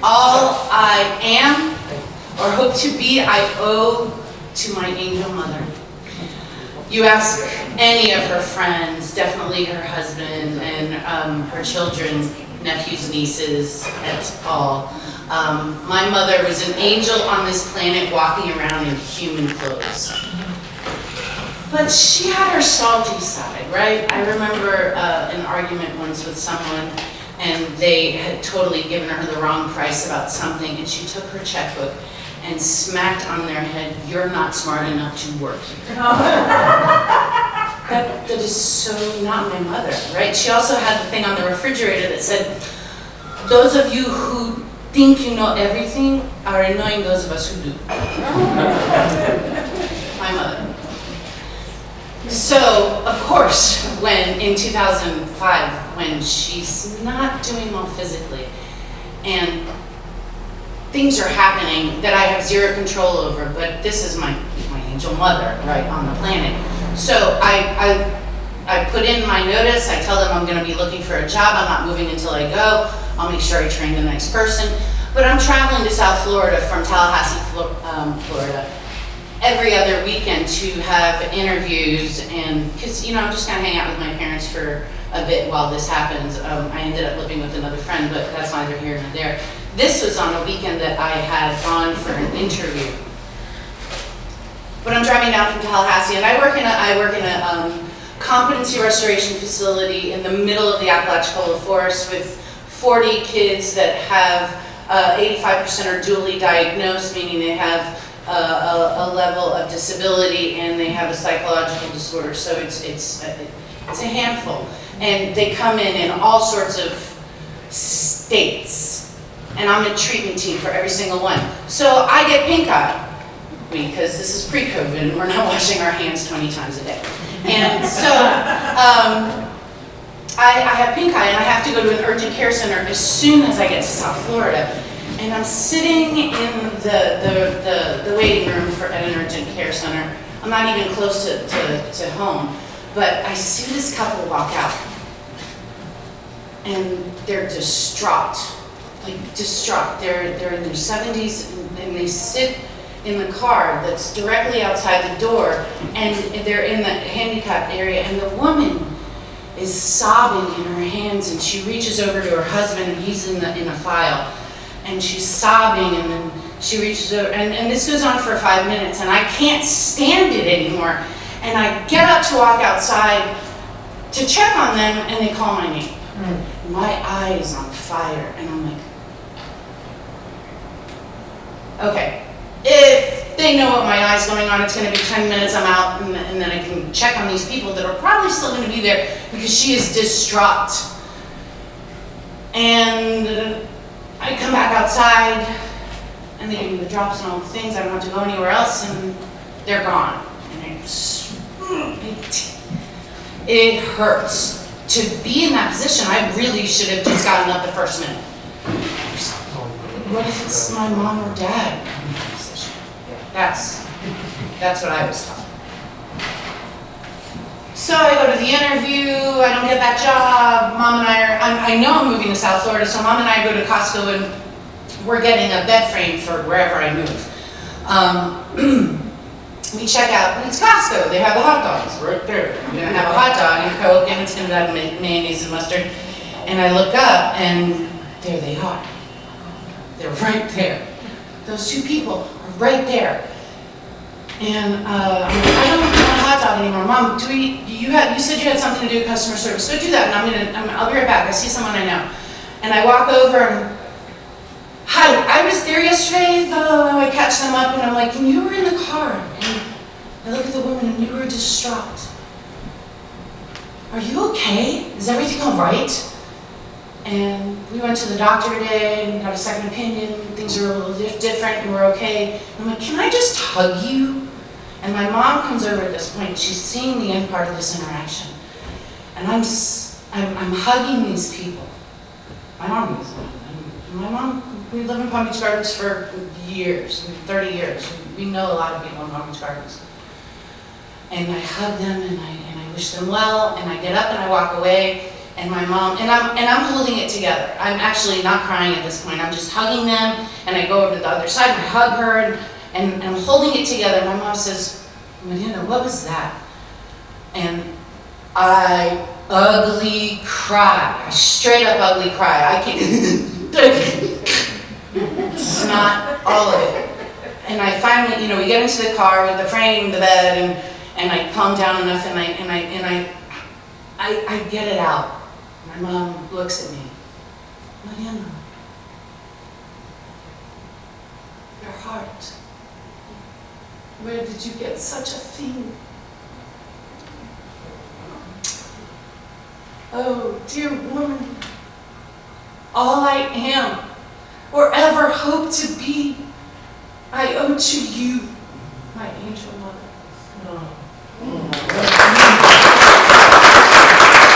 All I am or hope to be, I owe to my angel mother. You ask any of her friends, definitely her husband and her children, nephews, nieces, et al. My mother was an angel on this planet walking around in human clothes. But she had her salty side, right? I remember an argument once with someone, and they had totally given her the wrong price about something, and she took her checkbook and smacked on their head, "You're not smart enough to work here." That is so not my mother, right? She also had the thing on the refrigerator that said, "Those of you who think you know everything are annoying those of us who do." My mother. So, of course, when in 2005, when she's not doing well physically, and things are happening that I have zero control over, but this is my angel mother, right, on the planet. So I put in my notice, I tell them I'm gonna be looking for a job, I'm not moving until I go, I'll make sure I train the next person. But I'm traveling to South Florida from Tallahassee, Florida, every other weekend to have interviews, and because I'm just gonna hang out with my parents for a bit while this happens. I ended up living with another friend, but that's neither here nor there. This was on a weekend that I had gone for an interview. But I'm driving down from Tallahassee, and I work in a competency restoration facility in the middle of the Apalachicola Forest with 40 kids that have 85% are dually diagnosed, meaning they have a level of disability and they have a psychological disorder. So it's a handful, and they come in all sorts of states. And I'm a treatment team for every single one. So I get pink eye, because this is pre-COVID and we're not washing our hands 20 times a day. And so I have pink eye, and I have to go to an urgent care center as soon as I get to South Florida. And I'm sitting in the waiting room at an urgent care center. I'm not even close to home, but I see this couple walk out, and they're distraught. Like distraught. They're in their 70s, and they sit in the car that's directly outside the door, and they're in the handicapped area, and the woman is sobbing in her hands, and she reaches over to her husband, and he's in a file, and she's sobbing, and then she reaches over, and this goes on for 5 minutes, and I can't stand it anymore, and I get up to walk outside to check on them, and they call my name. My eye is on fire, and I'm like, okay, if they know what my eye's going on, it's going to be 10 minutes, I'm out, and then I can check on these people that are probably still going to be there, because she is distraught. And I come back outside, and they give me the drops and all the things, I don't have to go anywhere else, and they're gone. And it hurts. To be in that position, I really should have just gotten up the first minute. What if it's my mom or dad in that position? That's what I was taught. So I go to the interview, I don't get that job. Mom and I know I'm moving to South Florida, so Mom and I go to Costco, and we're getting a bed frame for wherever I move. We check out, and it's Costco. They have the hot dogs right there. You're gonna have a hot dog and a Coke, and it's gonna have mayonnaise and mustard. And I look up, and there they are. They're right there. Those two people are right there. And I'm like, I don't want a hot dog anymore. Mom, you said you had something to do with customer service. Go do that, and I'll be right back. I see someone I know. And I walk over, and hi, I was there yesterday. I catch them up, and I'm like, and you were in the car. And I look at the woman, and you were distraught. Are you okay? Is everything all right? And we went to the doctor today and got a second opinion. Things are a little different, and we're okay. I'm like, can I just hug you? And my mom comes over at this point. She's seeing the end part of this interaction, and I'm hugging these people. My mom is one. My mom, we live in Palm Beach Gardens for years, 30 years. We know a lot of people in Palm Beach Gardens. And I hug them, and I wish them well, and I get up and I walk away, and my mom, and I'm holding it together. I'm actually not crying at this point. I'm just hugging them, and I go over to the other side and I hug her, and I'm holding it together. My mom says, Mariana, what was that? And I ugly cry. I straight up ugly cry. I can't. Snot, all of it. And I finally, we get into the car with the frame, the bed, and I calm down enough, and I get it out. My mom looks at me. Mariana, your heart. Where did you get such a thing? Oh, dear woman, all I am, or ever hope to be, I owe to you.